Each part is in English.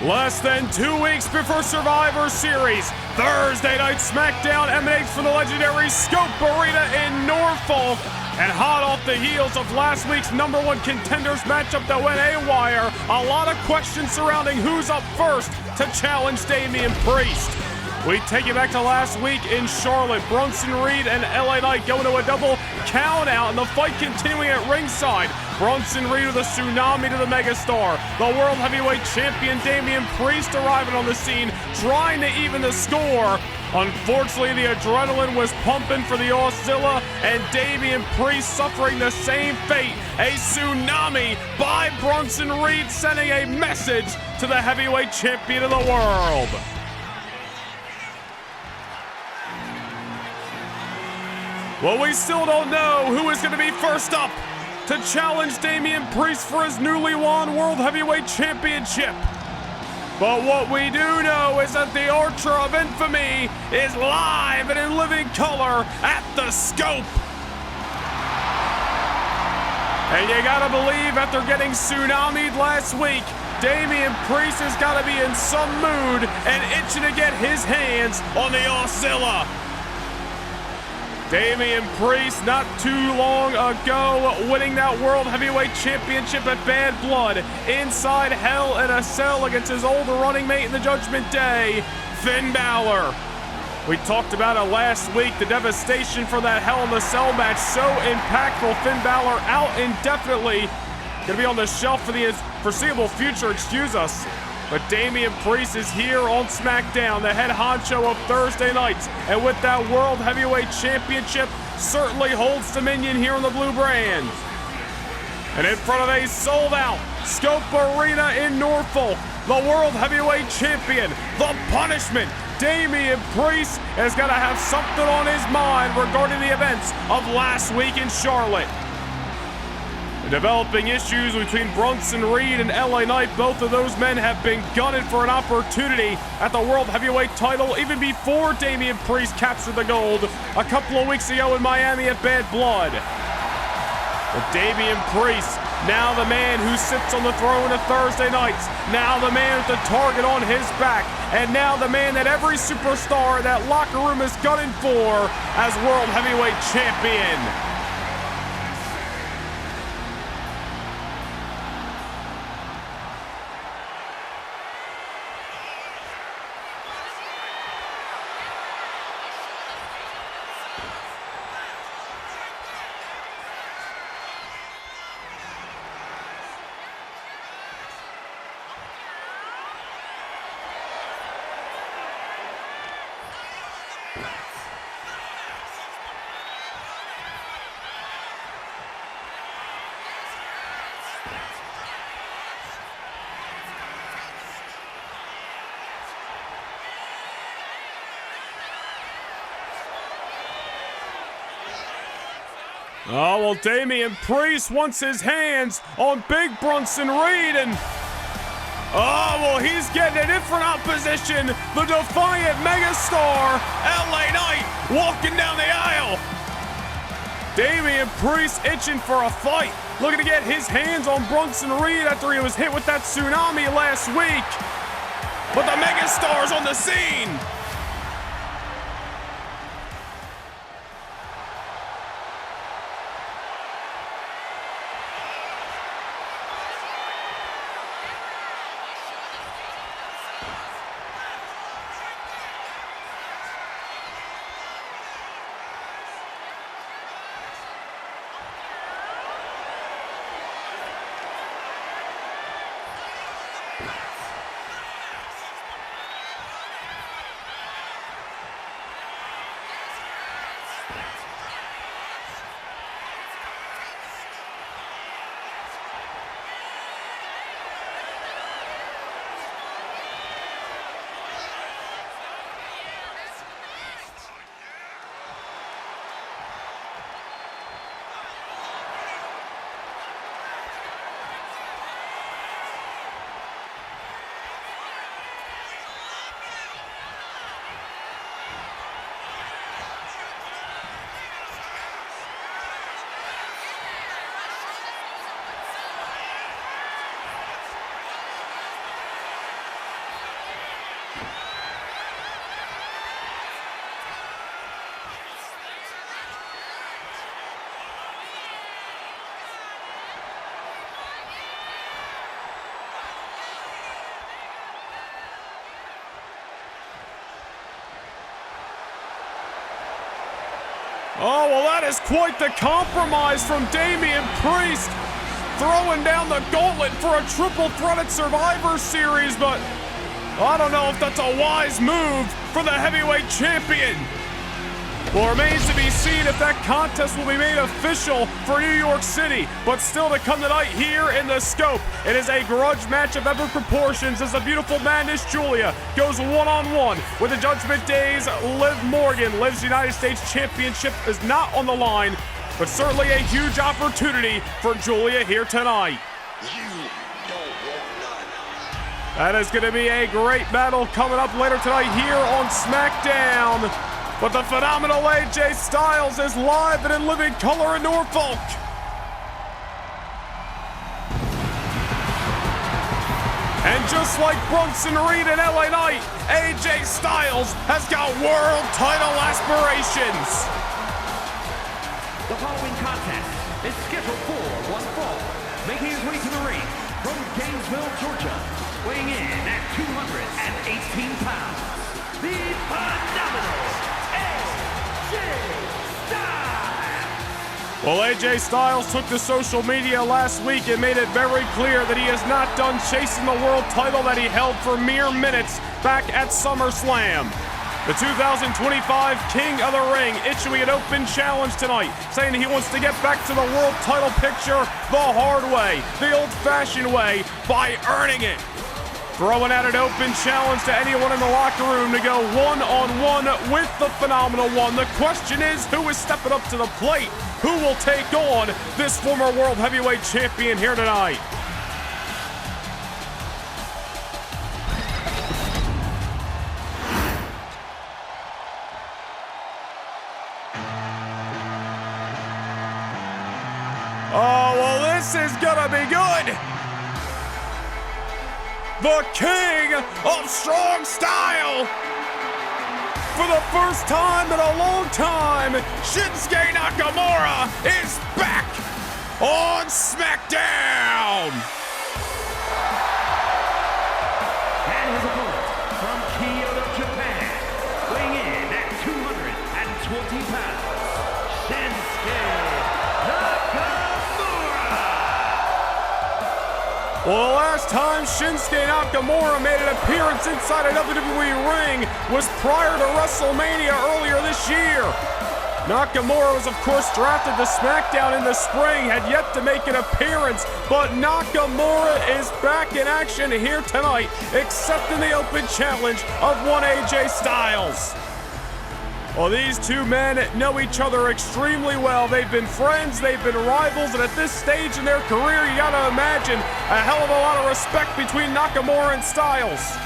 Less than 2 weeks before Survivor Series, Thursday Night SmackDown emanates from the legendary Scope Arena in Norfolk. And hot off the heels of last week's #1 contenders matchup that went haywire, a lot of questions surrounding who's up first to challenge Damian Priest. We take you back to last week in Charlotte. Bronson Reed and LA Knight go into a double count out, and the fight continuing at ringside. Bronson Reed with a tsunami to the megastar. The World Heavyweight Champion Damian Priest arriving on the scene, trying to even the score. Unfortunately, the adrenaline was pumping for the Auszilla, and Damian Priest suffering the same fate. A tsunami by Bronson Reed, sending a message to the heavyweight champion of the world. Well, we still don't know who is going to be first up to challenge Damian Priest for his newly won World Heavyweight Championship. But what we do know is that the Archer of Infamy is live and in living color at the Scope. And you gotta believe after getting tsunami'd last week, Damian Priest has gotta be in some mood and itching to get his hands on the Auszilla. Damian Priest, not too long ago, winning that World Heavyweight Championship at Bad Blood, inside Hell in a Cell against his old running mate in the Judgment Day, Finn Balor. We talked about it last week, the devastation for that Hell in a Cell match, so impactful. Finn Balor out indefinitely, gonna be on the shelf for the foreseeable future, excuse us. But Damian Priest is here on SmackDown, the head honcho of Thursday nights. And with that World Heavyweight Championship, certainly holds dominion here on the blue brand. And in front of a sold-out Scope Arena in Norfolk, the World Heavyweight Champion, the Punishment, Damian Priest, has got to have something on his mind regarding the events of last week in Charlotte. Developing issues between Bronson Reed and LA Knight. Both of those men have been gunning for an opportunity at the World Heavyweight title even before Damian Priest captured the gold a couple of weeks ago in Miami at Bad Blood. But Damian Priest, now the man who sits on the throne of Thursday nights, now the man with the target on his back, and now the man that every superstar in that locker room is gunning for as World Heavyweight Champion. Oh, well, Damian Priest wants his hands on big Bronson Reed, and oh, well, he's getting a different opposition. The defiant megastar, LA Knight, walking down the aisle. Damian Priest itching for a fight, looking to get his hands on Bronson Reed after he was hit with that tsunami last week. But the megastar's on the scene. Oh, well, that is quite the compromise from Damian Priest. Throwing down the gauntlet for a triple threat at Survivor Series, but I don't know if that's a wise move for the heavyweight champion. Well, it remains to be seen if that contest will be made official for New York City. But still to come tonight here in the scope, it is a grudge match of epic proportions as the beautiful madness Giulia goes one-on-one with the Judgment Day's Liv Morgan. Liv's United States Championship is not on the line, but certainly a huge opportunity for Giulia here tonight. That is going to be a great battle coming up later tonight here on SmackDown. But the phenomenal AJ Styles is live and in living color in Norfolk. And just like Bronson Reed and LA Knight, AJ Styles has got world title aspirations. The following contest is scheduled for one fall. Making his way to the ring from Gainesville, Georgia, weighing in at 218 pounds, the phenomenal Well, AJ Styles took to social media last week and made it very clear that he is not done chasing the world title that he held for mere minutes back at SummerSlam. The 2025 King of the Ring issuing an open challenge tonight, saying he wants to get back to the world title picture the hard way, the old-fashioned way, by earning it. Throwing out an open challenge to anyone in the locker room to go one-on-one with the Phenomenal One. The question is, who is stepping up to the plate? Who will take on this former World Heavyweight Champion here tonight? Oh, well, this is gonna be good. The King of Strong Style. For the first time in a long time, Shinsuke Nakamura is back on SmackDown. And his opponent from Kyoto, Japan, weighing in at 220 pounds, Shinsuke Nakamura. Well, the last time Shinsuke Nakamura made an appearance inside a WWE ring was prior to WrestleMania earlier this year. Nakamura was, of course, drafted to SmackDown in the spring, had yet to make an appearance, but Nakamura is back in action here tonight, accepting the open challenge of one AJ Styles. Well, these two men know each other extremely well. They've been friends, they've been rivals, and at this stage in their career, you gotta imagine a hell of a lot of respect between Nakamura and Styles.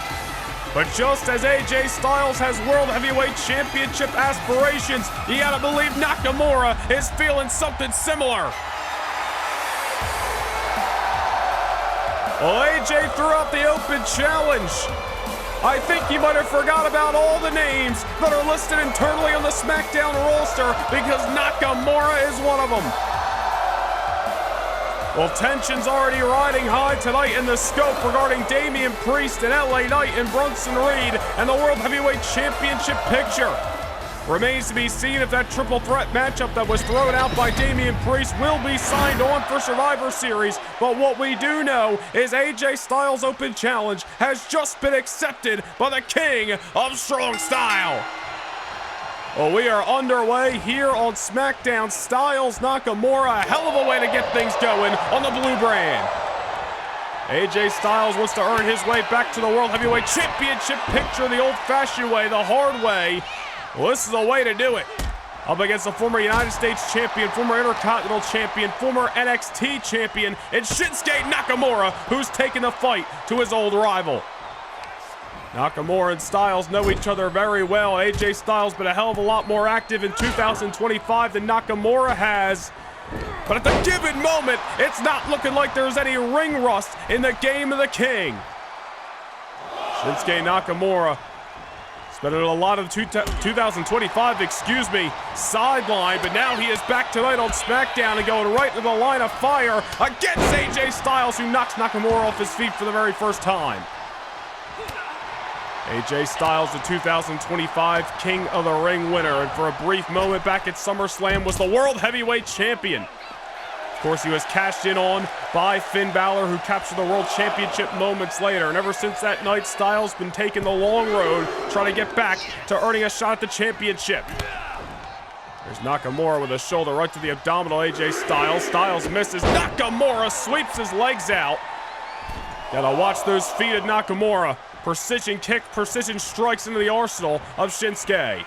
But just as AJ Styles has World Heavyweight Championship aspirations, you gotta believe Nakamura is feeling something similar. Well, AJ threw out the open challenge. I think he might have forgot about all the names that are listed internally on the SmackDown roster because Nakamura is one of them. Well, tension's already riding high tonight in the scope regarding Damian Priest and LA Knight and Bronson Reed and the World Heavyweight Championship picture. Remains to be seen if that triple threat matchup that was thrown out by Damian Priest will be signed on for Survivor Series. But what we do know is AJ Styles' open challenge has just been accepted by the King of Strong Style. Well, we are underway here on SmackDown. Styles Nakamura, a hell of a way to get things going on the blue brand. AJ Styles wants to earn his way back to the World Heavyweight Championship picture the old-fashioned way, the hard way. Well, this is a way to do it. Up against the former United States champion, former Intercontinental champion, former NXT champion, and Shinsuke Nakamura, who's taken the fight to his old rival. Nakamura and Styles know each other very well. AJ Styles been a hell of a lot more active in 2025 than Nakamura has. But at the given moment, it's not looking like there's any ring rust in the game of the King. Shinsuke Nakamura spent a lot of 2025, sideline, but now he is back tonight on SmackDown and going right into the line of fire against AJ Styles, who knocks Nakamura off his feet for the very first time. AJ Styles, the 2025 King of the Ring winner, and for a brief moment back at SummerSlam was the World Heavyweight Champion. Of course, he was cashed in on by Finn Balor, who captured the World Championship moments later. And ever since that night, Styles been taking the long road, trying to get back to earning a shot at the championship. There's Nakamura with a shoulder right to the abdominal. AJ Styles. Styles misses. Nakamura sweeps his legs out. Gotta watch those feet of Nakamura. Precision kick, precision strikes into the arsenal of Shinsuke.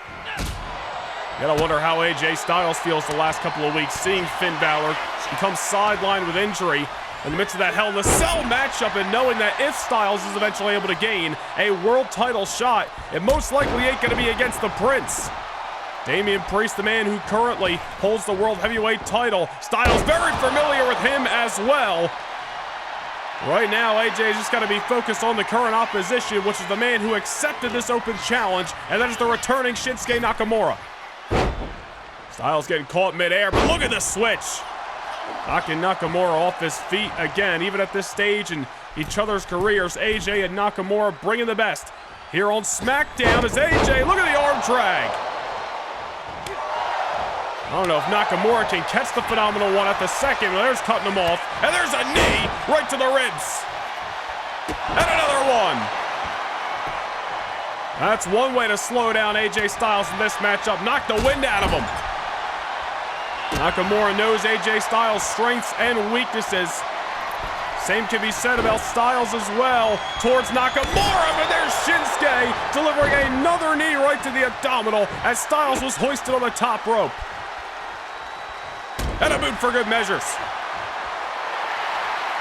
Gotta wonder how AJ Styles feels the last couple of weeks, seeing Finn Balor become sidelined with injury in the midst of that Hell in a Cell matchup, and knowing that if Styles is eventually able to gain a world title shot, it most likely ain't gonna be against the Prince. Damian Priest, the man who currently holds the World Heavyweight title. Styles very familiar with him as well. Right now, AJ's just got to be focused on the current opposition, which is the man who accepted this open challenge, and that is the returning Shinsuke Nakamura. Styles getting caught midair, but look at the switch. Knocking Nakamura off his feet again, even at this stage in each other's careers. AJ and Nakamura bringing the best. Here on SmackDown is AJ. Look at the arm drag. I don't know if Nakamura can catch the phenomenal one at the second. There's cutting him off. And there's a knee right to the ribs. And another one. That's one way to slow down AJ Styles in this matchup. Knock the wind out of him. Nakamura knows AJ Styles' strengths and weaknesses. Same can be said about Styles as well. Towards Nakamura, but there's Shinsuke delivering another knee right to the abdominal as Styles was hoisted on the top rope. And a boot for good measures.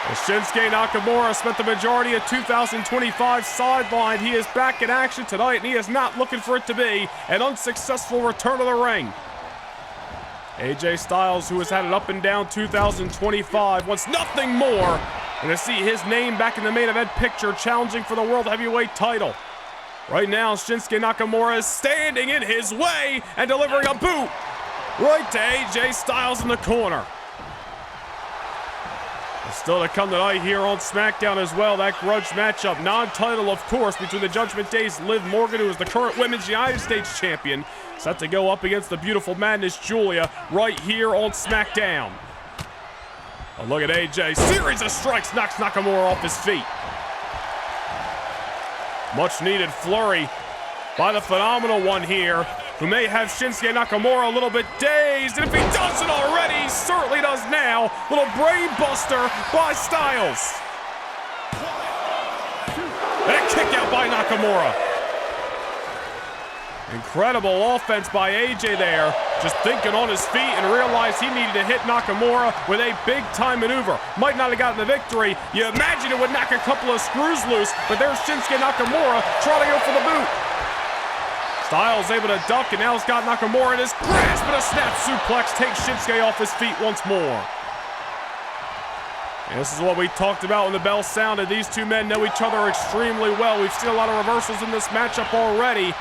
As Shinsuke Nakamura spent the majority of 2025 sidelined, he is back in action tonight, and he is not looking for it to be an unsuccessful return to the ring. AJ Styles, who has had an up and down 2025, wants nothing more than to see his name back in the main event picture, challenging for the World Heavyweight title. Right now, Shinsuke Nakamura is standing in his way and delivering a boot right to AJ Styles in the corner. Still to come tonight here on SmackDown as well, that grudge matchup, non-title of course, between the Judgment Day's Liv Morgan, who is the current Women's United States Champion, set to go up against the beautiful Madness Giulia right here on SmackDown. A look at AJ, series of strikes knocks Nakamura off his feet. Much needed flurry by the phenomenal one here, who may have Shinsuke Nakamura a little bit dazed, and if he doesn't already, he certainly does now. Little brain buster by Styles. And a kick out by Nakamura. Incredible offense by AJ there, just thinking on his feet and realized he needed to hit Nakamura with a big-time maneuver. Might not have gotten the victory. You imagine it would knock a couple of screws loose, but there's Shinsuke Nakamura trying to go for the boot. Styles able to duck, and now he's got Nakamura in his grasp, and a snap suplex takes Shinsuke off his feet once more. And this is what we talked about when the bell sounded. These two men know each other extremely well. We've seen a lot of reversals in this matchup already.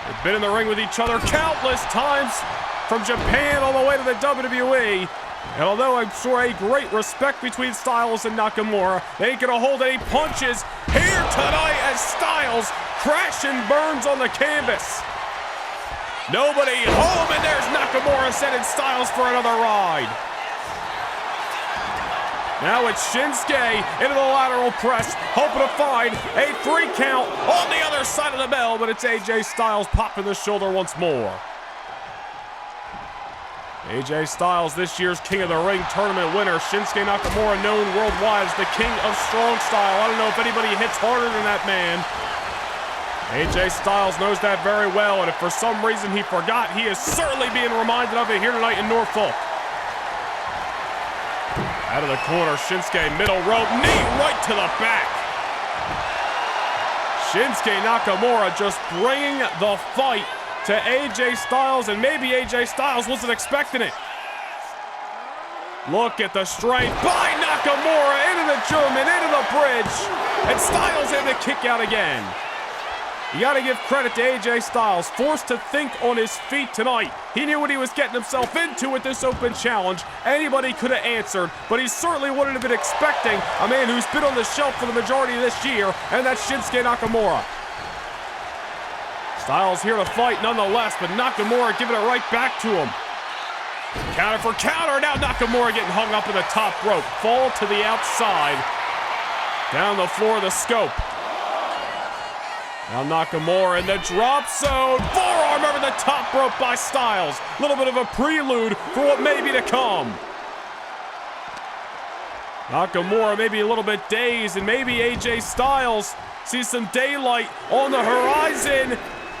They've been in the ring with each other countless times, from Japan all the way to the WWE. And although I'm sure a great respect between Styles and Nakamura, they ain't gonna hold any punches here tonight as Styles crash and burns on the canvas. Nobody home, and there's Nakamura sending Styles for another ride. Now it's Shinsuke into the lateral press, hoping to find a 3 count on the other side of the bell, but it's AJ Styles popping the shoulder once more. AJ Styles, this year's King of the Ring tournament winner. Shinsuke Nakamura, known worldwide as the King of Strong Style. I don't know if anybody hits harder than that man. AJ Styles knows that very well, and if for some reason he forgot, he is certainly being reminded of it here tonight in Norfolk. Out of the corner, Shinsuke, middle rope, knee right to the back. Shinsuke Nakamura just bringing the fight to AJ Styles, and maybe AJ Styles wasn't expecting it. Look at the strength by Nakamura into the German, into the bridge, and Styles able to kick out again. You got to give credit to AJ Styles, forced to think on his feet tonight. He knew what he was getting himself into with this open challenge. Anybody could have answered, but he certainly wouldn't have been expecting a man who's been on the shelf for the majority of this year, and that's Shinsuke Nakamura. Styles here to fight nonetheless, but Nakamura giving it right back to him. Counter for counter. Now Nakamura getting hung up in the top rope. Fall to the outside. Down the floor of the scope. Now Nakamura in the drop zone. Forearm over the top rope by Styles. A little bit of a prelude for what may be to come. Nakamura maybe a little bit dazed, and maybe AJ Styles sees some daylight on the horizon.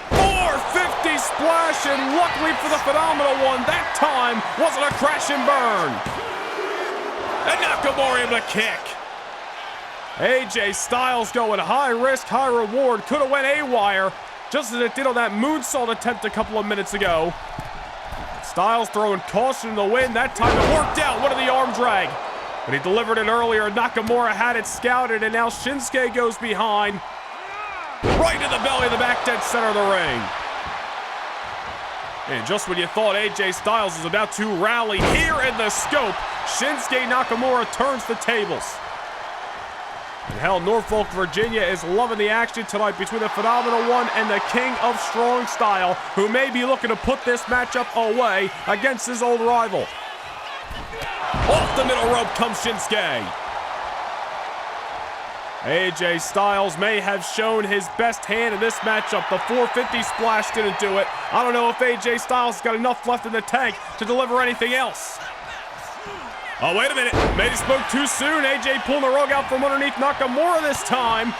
450 splash, and luckily for the Phenomenal One, that time wasn't a crash and burn. And Nakamura able to kick. AJ Styles going high risk, high reward. Could have went A-wire, just as it did on that moonsault attempt a couple of minutes ago. Styles throwing caution in the wind. That time it worked out. What a the arm drag. But he delivered it earlier. Nakamura had it scouted, and now Shinsuke goes behind. Right in the belly of the back, dead center of the ring. And just when you thought AJ Styles was about to rally here in the scope, Shinsuke Nakamura turns the tables. And hell, Norfolk, Virginia is loving the action tonight between the Phenomenal One and the King of Strong Style, who may be looking to put this matchup away against his old rival. Off the middle rope comes Shinsuke. AJ Styles may have shown his best hand in this matchup. The 450 splash didn't do it. I don't know if AJ Styles has got enough left in the tank to deliver anything else. Oh, wait a minute. Maybe spoke too soon. AJ pulling the rug out from underneath Nakamura this time.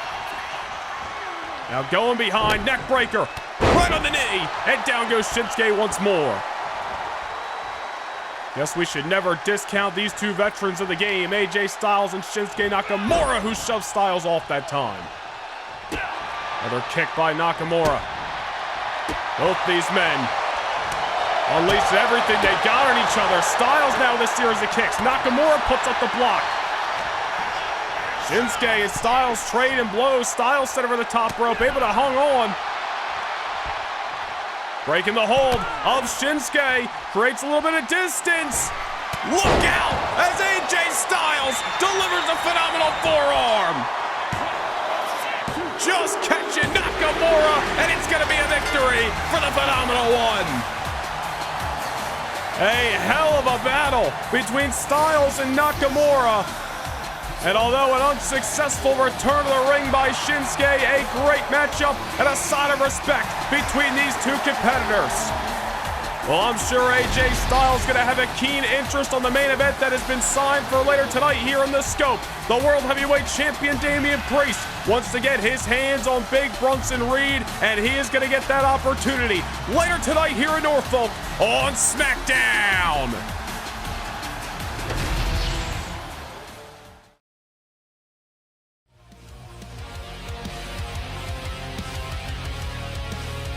Now going behind, neck breaker. Right on the knee. And down goes Shinsuke once more. Guess we should never discount these two veterans of the game, AJ Styles and Shinsuke Nakamura, who shoved Styles off that time. Another kick by Nakamura. Both these men unleashed everything they got on each other. Styles now with a series of kicks. Nakamura puts up the block. Shinsuke and Styles trade and blows. Styles set over the top rope, able to hang on. Breaking the hold of Shinsuke, creates a little bit of distance. Look out as AJ Styles delivers a phenomenal forearm. Just catching Nakamura, and it's going to be a victory for the Phenomenal One. A hell of a battle between Styles and Nakamura. And although an unsuccessful return to the ring by Shinsuke, a great matchup and a sign of respect between these two competitors. Well, I'm sure AJ Styles is going to have a keen interest on the main event that has been signed for later tonight here in the scope. The World Heavyweight Champion Damian Priest wants to get his hands on big Bronson Reed, and he is going to get that opportunity later tonight here in Norfolk on SmackDown.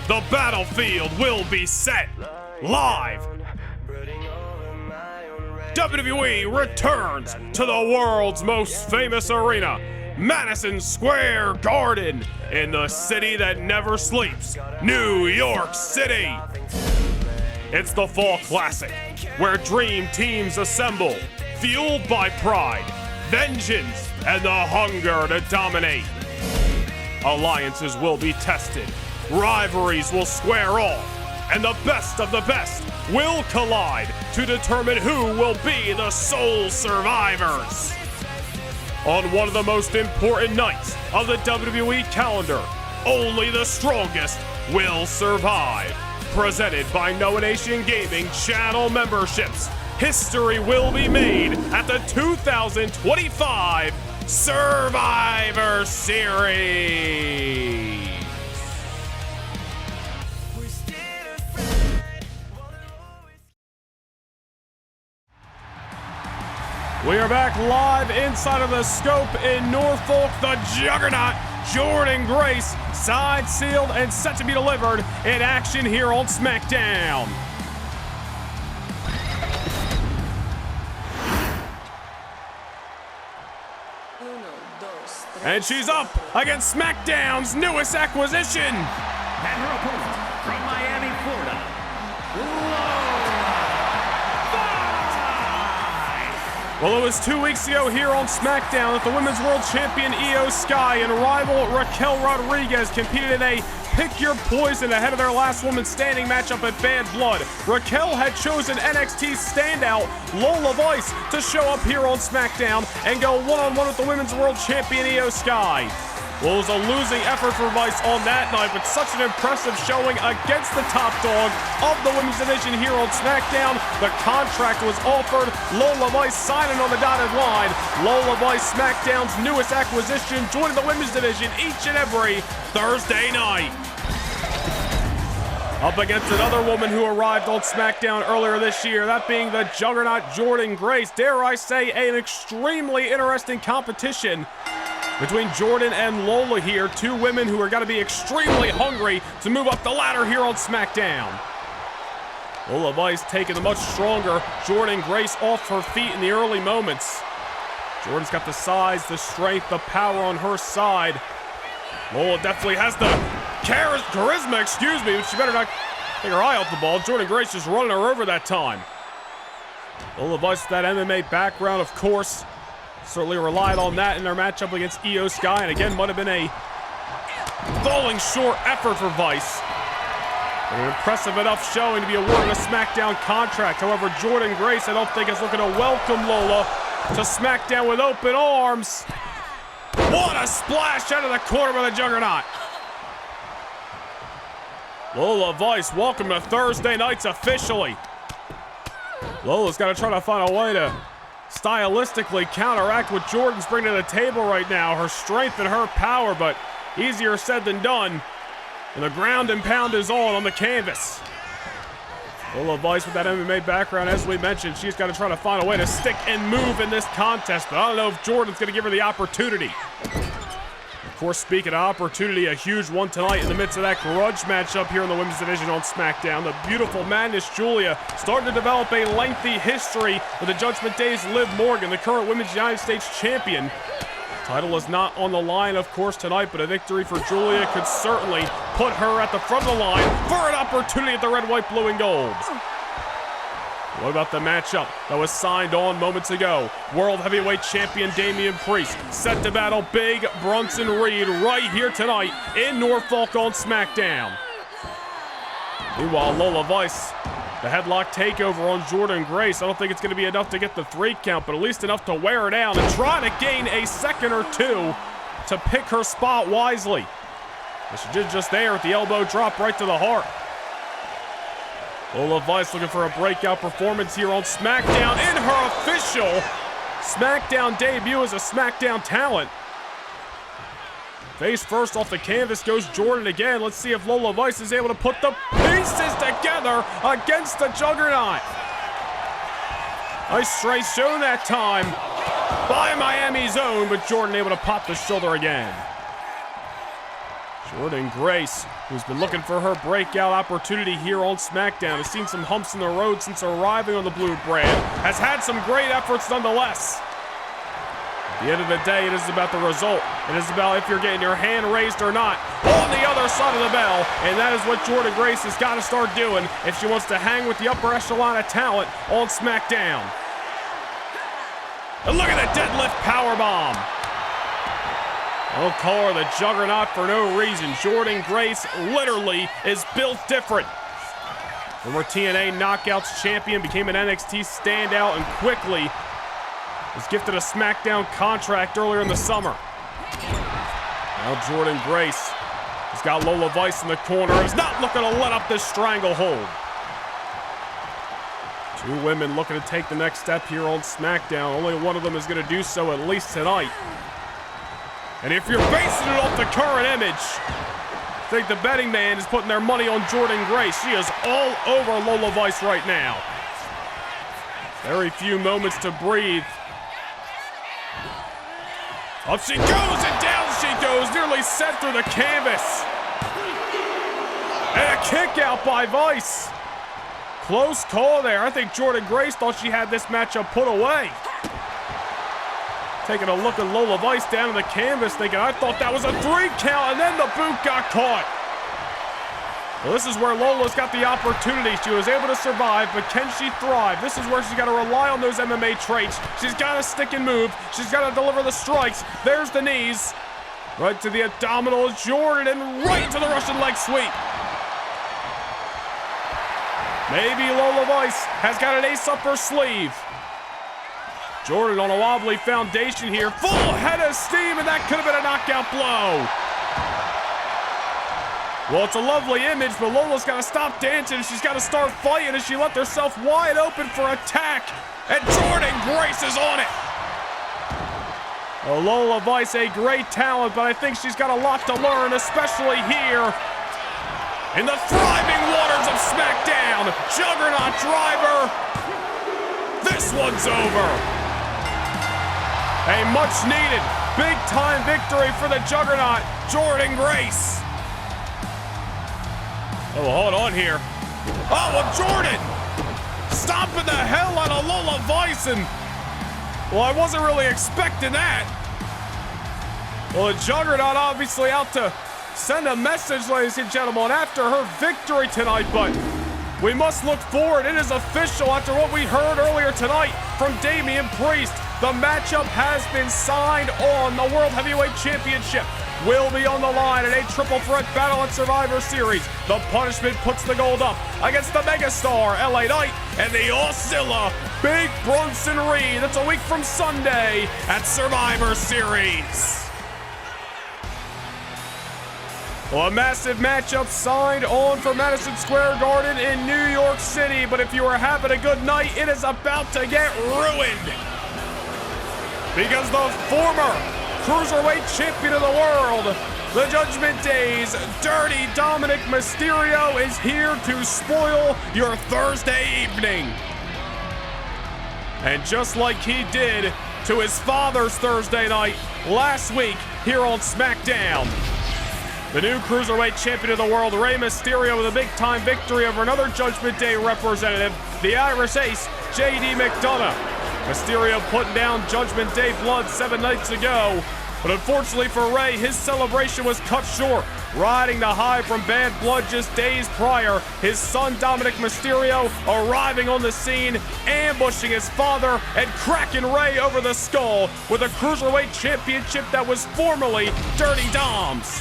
The battlefield will be set live. WWE returns to the world's most famous arena, Madison Square Garden, in the city that never sleeps, New York City. It's the Fall Classic, where dream teams assemble, fueled by pride, vengeance, and the hunger to dominate. Alliances will be tested. Rivalries will square off, and the best of the best will collide to determine who will be the sole survivors. On one of the most important nights of the WWE calendar, only the strongest will survive. Presented by Noah Nation Gaming channel memberships, history will be made at the 2025 Survivor Series. We are back live inside of the scope in Norfolk. The Juggernaut, Jordan Grace, side sealed and set to be delivered in action here on SmackDown. And she's up against SmackDown's newest acquisition. And her opponent from Miami, Florida. Well, it was 2 weeks ago here on SmackDown that the Women's World Champion Io Sky and rival Raquel Rodriguez competed in a pick your poison ahead of their last woman standing matchup at Bad Blood. Raquel had chosen NXT standout Lola Vice to show up here on SmackDown and go one-on-one with the Women's World Champion Io Sky. Well, it was a losing effort for Vice on that night, but such an impressive showing against the top dog of the women's division here on SmackDown. The contract was offered. Lola Vice signing on the dotted line. Lola Vice, SmackDown's newest acquisition, joining the women's division each and every Thursday night. Up against another woman who arrived on SmackDown earlier this year, that being the juggernaut Jordynne Grace. Dare I say, an extremely interesting competition between Jordynne and Lola here, two women who are going to be extremely hungry to move up the ladder here on SmackDown. Lola Vice taking the much stronger Jordynne Grace off her feet in the early moments. Jordynne's got the size, the strength, the power on her side. Lola definitely has the charisma, but she better not take her eye off the ball. Jordynne Grace just running her over that time. Lola Vice with that MMA background, of course. Certainly relied on that in their matchup against Io Sky, and again, might have been a falling short effort for Vice. But an impressive enough showing to be awarded a SmackDown contract. However, Jordynne Grace, I don't think is looking to welcome Lola to SmackDown with open arms. What a splash out of the corner by the Juggernaut. Lola Vice, welcome to Thursday nights officially. Lola's got to try to find a way to stylistically counteract what Jordynne's bringing to the table right now. Her strength and her power, but easier said than done. And the ground and pound is on the canvas. Lola Vice with that MMA background, as we mentioned, she's got to try to find a way to stick and move in this contest, but I don't know if Jordynne's going to give her the opportunity. Of course, speaking of opportunity, a huge one tonight in the midst of that grudge matchup here in the women's division on SmackDown. The beautiful Madness Giulia starting to develop a lengthy history with the Judgment Day's Liv Morgan, the current Women's United States Champion. Title is not on the line, of course, tonight, but a victory for Giulia could certainly put her at the front of the line for an opportunity at the red, white, blue, and gold. What about the matchup that was signed on moments ago? World Heavyweight Champion Damian Priest set to battle Big Bronson Reed right here tonight in Norfolk on SmackDown. Meanwhile, Lola Vice, the headlock takeover on Jordynne Grace. I don't think it's going to be enough to get the 3 count, but at least enough to wear her down and try to gain a second or two to pick her spot wisely. But she did just there with the elbow drop right to the heart. Lola Vice looking for a breakout performance here on SmackDown in her official SmackDown debut as a SmackDown talent. Face first off the canvas goes Jordynne again. Let's see if Lola Vice is able to put the pieces together against the Juggernaut. Nice straight show that time by Miami's own, but Jordynne able to pop the shoulder again. Jordynne Grace, who's been looking for her breakout opportunity here on SmackDown, has seen some humps in the road since arriving on the blue brand, has had some great efforts nonetheless. At the end of the day, it is about the result. It is about if you're getting your hand raised or not on the other side of the bell, and that is what Jordynne Grace has got to start doing if she wants to hang with the upper echelon of talent on SmackDown. And look at the deadlift powerbomb. I'll call her the Juggernaut for no reason. Jordynne Grace literally is built different. Former TNA Knockouts champion, became an NXT standout, and quickly was gifted a SmackDown contract earlier in the summer. Now Jordynne Grace has got Lola Vice in the corner, is not looking to let up this stranglehold. Two women looking to take the next step here on SmackDown. Only one of them is going to do so, at least tonight. And if you're basing it off the current image, I think the betting man is putting their money on Jordynne Grace. She is all over Lola Vice right now. Very few moments to breathe. Up she goes and down she goes, nearly sent through the canvas. And a kick out by Vice. Close call there. I think Jordynne Grace thought she had this matchup put away. Taking a look at Lola Vice down in the canvas, thinking, I thought that was a 3 count, and then the boot got caught. Well, this is where Lola's got the opportunity. She was able to survive, but can she thrive? This is where she's got to rely on those MMA traits. She's got to stick and move. She's got to deliver the strikes. There's the knees. Right to the abdominal Jordan and right into the Russian leg sweep. Maybe Lola Vice has got an ace up her sleeve. Jordan on a wobbly foundation here. Full head of steam, and that could have been a knockout blow. Well, it's a lovely image, but Lola's got to stop dancing. She's got to start fighting as she left herself wide open for attack. And Jordan Grace is on it. Well, Lola Vice, a great talent, but I think she's got a lot to learn, especially here in the thriving waters of SmackDown. Juggernaut driver. This one's over. A much-needed, big-time victory for the Juggernaut, Jordan Grace. Oh, hold on here. Oh, well, Jordan stomping the hell out of Lola Vice, and well, I wasn't really expecting that. Well, the Juggernaut obviously out to send a message, ladies and gentlemen, after her victory tonight, but we must look forward. It is official after what we heard earlier tonight from Damian Priest. The matchup has been signed on. The World Heavyweight Championship will be on the line in a triple threat battle at Survivor Series. The Punishment puts the gold up against the Megastar, LA Knight, and the Auszilla, Big Bronson Reed. That's a week from Sunday at Survivor Series. Well, a massive matchup signed on for Madison Square Garden in New York City, but if you are having a good night, it is about to get ruined. Because the former Cruiserweight Champion of the World, the Judgment Day's Dirty Dominic Mysterio, is here to spoil your Thursday evening. And just like he did to his father's Thursday night last week here on SmackDown, the new Cruiserweight Champion of the World, Rey Mysterio, with a big-time victory over another Judgment Day representative, the Irish Ace, J.D. McDonough. Mysterio putting down Judgment Day blood 7 nights ago, but unfortunately for Rey, his celebration was cut short. Riding the high from bad blood just days prior, his son Dominic Mysterio arriving on the scene, ambushing his father, and cracking Rey over the skull with a Cruiserweight Championship that was formerly Dirty Dom's.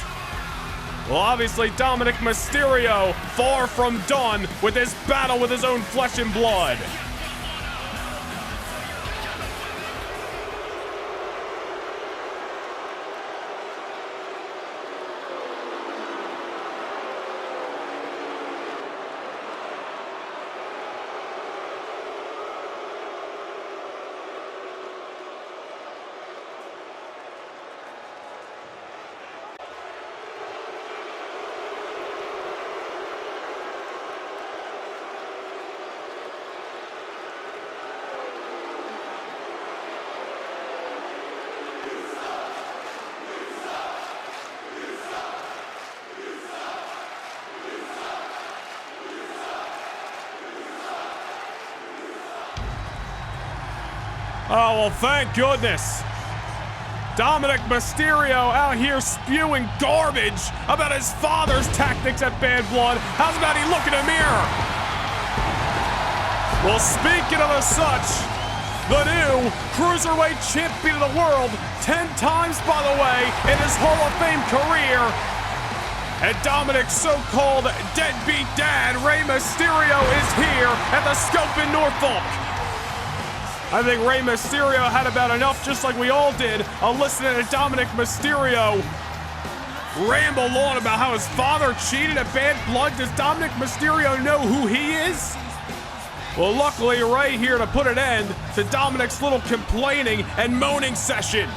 Well, obviously, Dominic Mysterio far from done with this battle with his own flesh and blood. Oh, well, thank goodness. Dominic Mysterio out here spewing garbage about his father's tactics at Bad Blood. How's about he look in the mirror? Well, speaking of the such, the new Cruiserweight Champion of the World, 10 times, by the way, in his Hall of Fame career. And Dominic's so-called deadbeat dad, Rey Mysterio, is here at the Scope in Norfolk. I think Rey Mysterio had about enough, just like we all did, of listening to Dominic Mysterio ramble on about how his father cheated at Bad Blood. Does Dominic Mysterio know who he is? Well, luckily, Rey here to put an end to Dominic's little complaining and moaning session.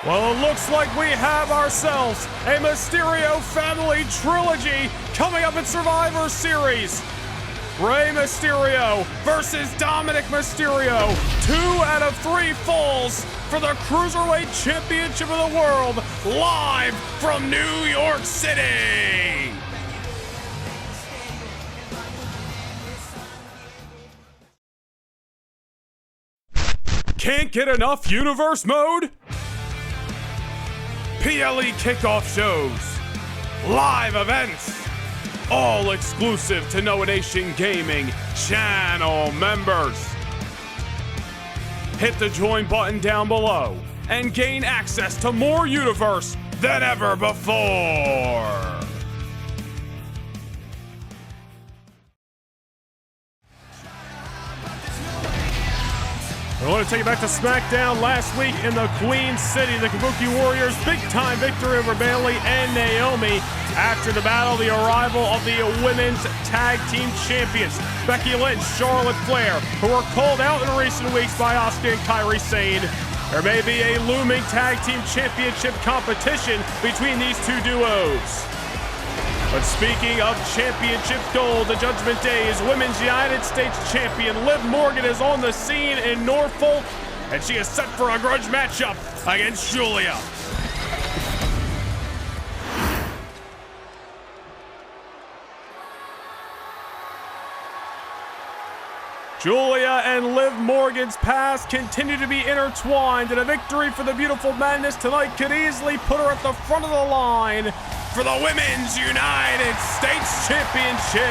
Well, it looks like we have ourselves a Mysterio family trilogy coming up in Survivor Series. Rey Mysterio versus Dominic Mysterio. 2 out of 3 falls for the Cruiserweight Championship of the World, live from New York City. Can't get enough universe mode? PLE kickoff shows, live events, all exclusive to Noah Nation Gaming channel members. Hit the join button down below and gain access to more universe than ever before. I want to take you back to SmackDown last week in the Queen City. The Kabuki Warriors big-time victory over Bayley and Naomi after the battle, the arrival of the Women's Tag Team Champions, Becky Lynch, Charlotte Flair, who were called out in recent weeks by Asuka and Kairi Sane. There may be a looming Tag Team Championship competition between these two duos. But speaking of championship gold, the Judgment Day's Women's United States Champion Liv Morgan is on the scene in Norfolk, and she is set for a grudge matchup against Giulia. Giulia and Liv Morgan's past continue to be intertwined, and a victory for the Beautiful Madness tonight could easily put her at the front of the line for the Women's United States Championship.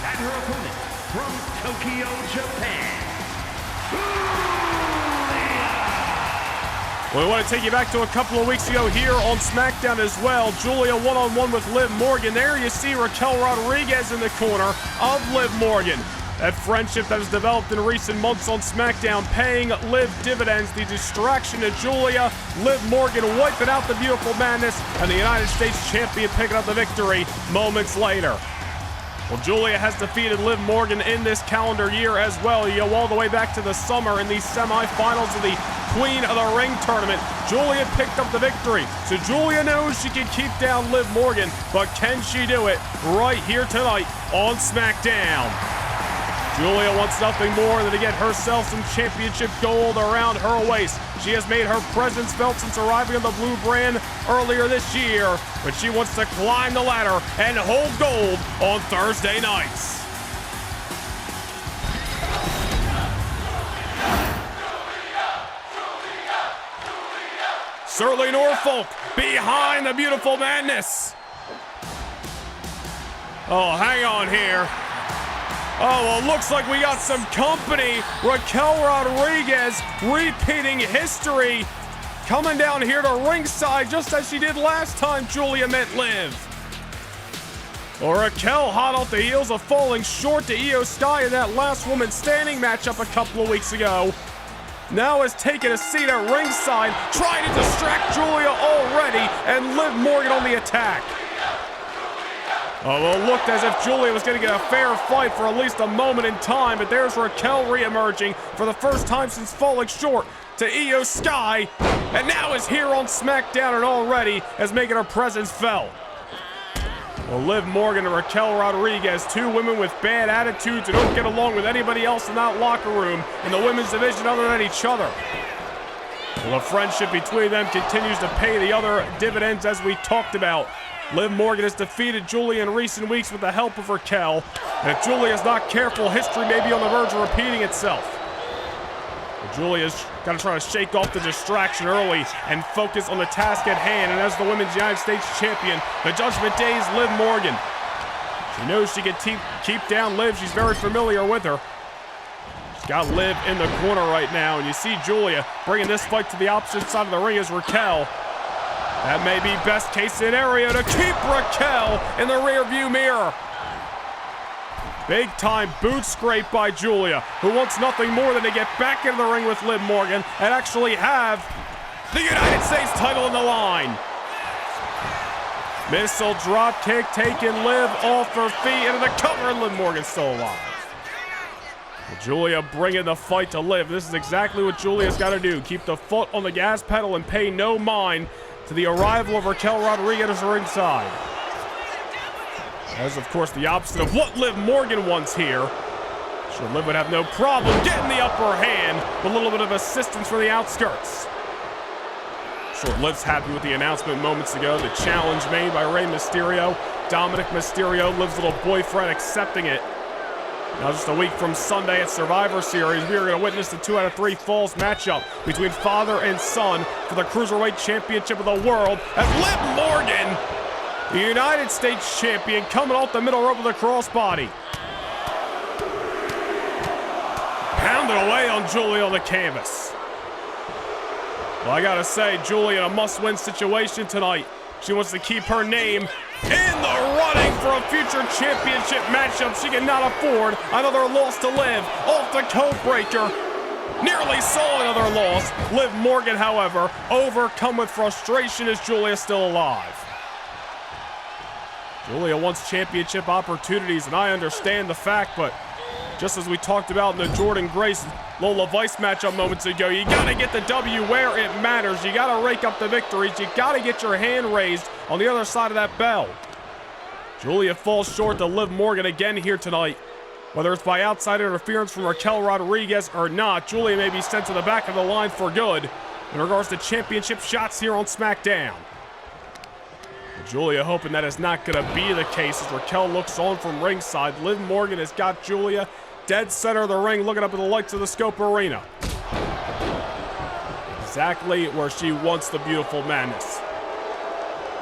And her opponent from Tokyo, Japan, We want to take you back to a couple of weeks ago here on SmackDown as well. Giulia one-on-one with Liv Morgan. There you see Raquel Rodriguez in the corner of Liv Morgan. That friendship that has developed in recent months on SmackDown paying Liv dividends. The distraction to Giulia, Liv Morgan wiping out the Beautiful Madness, and the United States Champion picking up the victory moments later. Well, Giulia has defeated Liv Morgan in this calendar year as well. You go all the way back to the summer in the semifinals of the Queen of the Ring tournament. Giulia picked up the victory. So Giulia knows she can keep down Liv Morgan, but can she do it right here tonight on SmackDown? Giulia wants nothing more than to get herself some championship gold around her waist. She has made her presence felt since arriving on the blue brand earlier this year, but she wants to climb the ladder and hold gold on Thursday nights. Surly Norfolk behind the Beautiful Madness. Oh, hang on here. Oh, well, looks like we got some company. Raquel Rodriguez repeating history, coming down here to ringside just as she did last time Giulia met Liv. Well, Raquel hot off the heels of falling short to Io Sky in that last woman standing matchup a couple of weeks ago. Now has taken a seat at ringside, trying to distract Giulia already, and Liv Morgan on the attack. Oh, well, it looked as if Giulia was going to get a fair fight for at least a moment in time, but there's Raquel re-emerging for the first time since falling short to Io Sky, and now is here on SmackDown and already has making her presence felt. Well, Liv Morgan and Raquel Rodriguez, two women with bad attitudes who don't get along with anybody else in that locker room in the women's division other than each other. Well, the friendship between them continues to pay the other dividends as we talked about. Liv Morgan has defeated Giulia in recent weeks with the help of Raquel. And if Giulia is not careful, history may be on the verge of repeating itself. But Giulia's got to try to shake off the distraction early and focus on the task at hand. And as the Women's United States Champion, the Judgment Day's Liv Morgan. She knows she can keep down Liv. She's very familiar with her. She's got Liv in the corner right now. And you see Giulia bringing this fight to the opposite side of the ring as Raquel. That may be best case scenario to keep Raquel in the rearview mirror. Big time boot scrape by Giulia, who wants nothing more than to get back into the ring with Liv Morgan and actually have the United States title in the line. Missile drop kick taking Liv off her feet into the cover, and Liv Morgan still alive. Giulia bringing the fight to Liv. This is exactly what Giulia's got to do. Keep the foot on the gas pedal and pay no mind to the arrival of Raquel Rodriguez ringside. That is, of course, the opposite of what Liv Morgan wants here. Sure, Liv would have no problem getting the upper hand, with a little bit of assistance for the outskirts. Sure, Liv's happy with the announcement moments ago. The challenge made by Rey Mysterio. Dominic Mysterio, Liv's little boyfriend, accepting it. Now just a week from Sunday at Survivor Series, we are going to witness the 2 out of 3 falls matchup between father and son for the Cruiserweight Championship of the World as Liv Morgan, the United States Champion, coming off the middle rope with a crossbody. Pounded away on Giulia on the canvas. Well, I gotta say, Giulia in a must-win situation tonight. She wants to keep her name in the running for a future championship matchup. She cannot afford another loss to Liv. Off the code breaker. Nearly saw another loss. Liv Morgan, however, overcome with frustration as Giulia still alive. Giulia wants championship opportunities, and I understand the fact, but just as we talked about in the Jordan Grace Lola Vice matchup moments ago, you gotta get the W where it matters. You gotta rake up the victories. You gotta get your hand raised on the other side of that bell. Giulia falls short to Liv Morgan again here tonight. Whether it's by outside interference from Raquel Rodriguez or not, Giulia may be sent to the back of the line for good in regards to championship shots here on SmackDown. Giulia hoping that is not going to be the case as Raquel looks on from ringside. Liv Morgan has got Giulia dead center of the ring, looking up at the lights of the Scope Arena. Exactly where she wants the beautiful madness.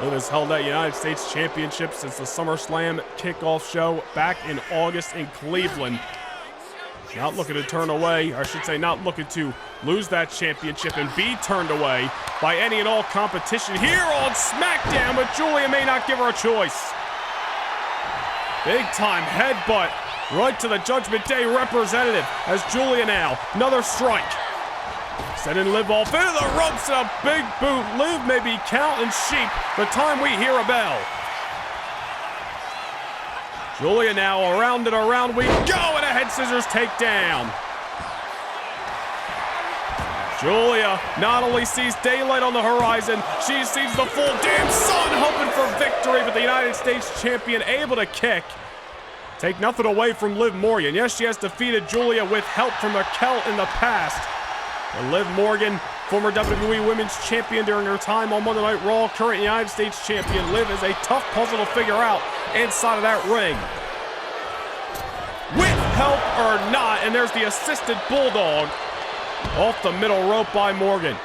Liv has held that United States Championship since the SummerSlam kickoff show back in August in Cleveland. Not looking to turn away, or I should say not looking to lose that championship and be turned away by any and all competition here on SmackDown, but Giulia may not give her a choice. Big time headbutt right to the Judgment Day representative as Giulia now, another strike. Sending Liv off into the ropes and a big boot. Liv may be counting sheep the time we hear a bell. Giulia now around and around we go, and a head scissors takedown. Giulia not only sees daylight on the horizon, she sees the full damn sun, hoping for victory, but the United States Champion able to kick. Take nothing away from Liv Morgan. Yes, she has defeated Giulia with help from Raquel in the past. But Liv Morgan, former WWE Women's Champion during her time on Monday Night Raw, current United States Champion. Liv is a tough puzzle to figure out inside of that ring. With help or not, and there's the assisted bulldog off the middle rope by Morgan.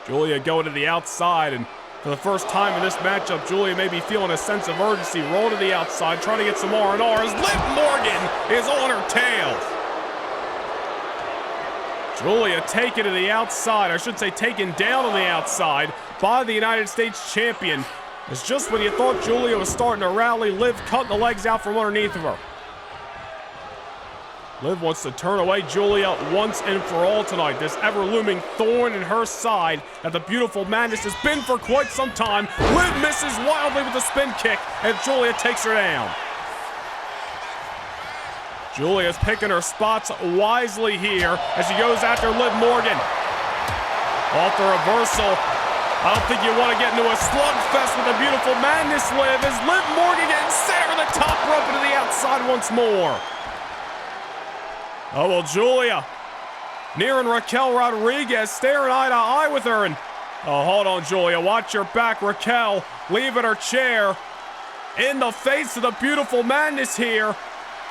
Giulia going to the outside, and for the first time in this matchup, Giulia may be feeling a sense of urgency. Roll to the outside, trying to get some R&R as Liv Morgan is on her tail. Giulia taken to the outside, I should say taken down on the outside by the United States Champion. It's just when you thought Giulia was starting to rally, Liv cutting the legs out from underneath of her. Liv wants to turn away Giulia once and for all tonight. This ever-looming thorn in her side that the beautiful madness has been for quite some time. Liv misses wildly with a spin kick, and Giulia takes her down. Giulia's picking her spots wisely here as she goes after Liv Morgan. Off the reversal. I don't think you want to get into a slugfest with the beautiful madness, Liv, as Liv Morgan getting center of the top rope into the outside once more. Oh, well, Giulia nearing Raquel Rodriguez, staring eye to eye with her. And oh, hold on, Giulia. Watch your back. Raquel leaving her chair in the face of the beautiful madness here.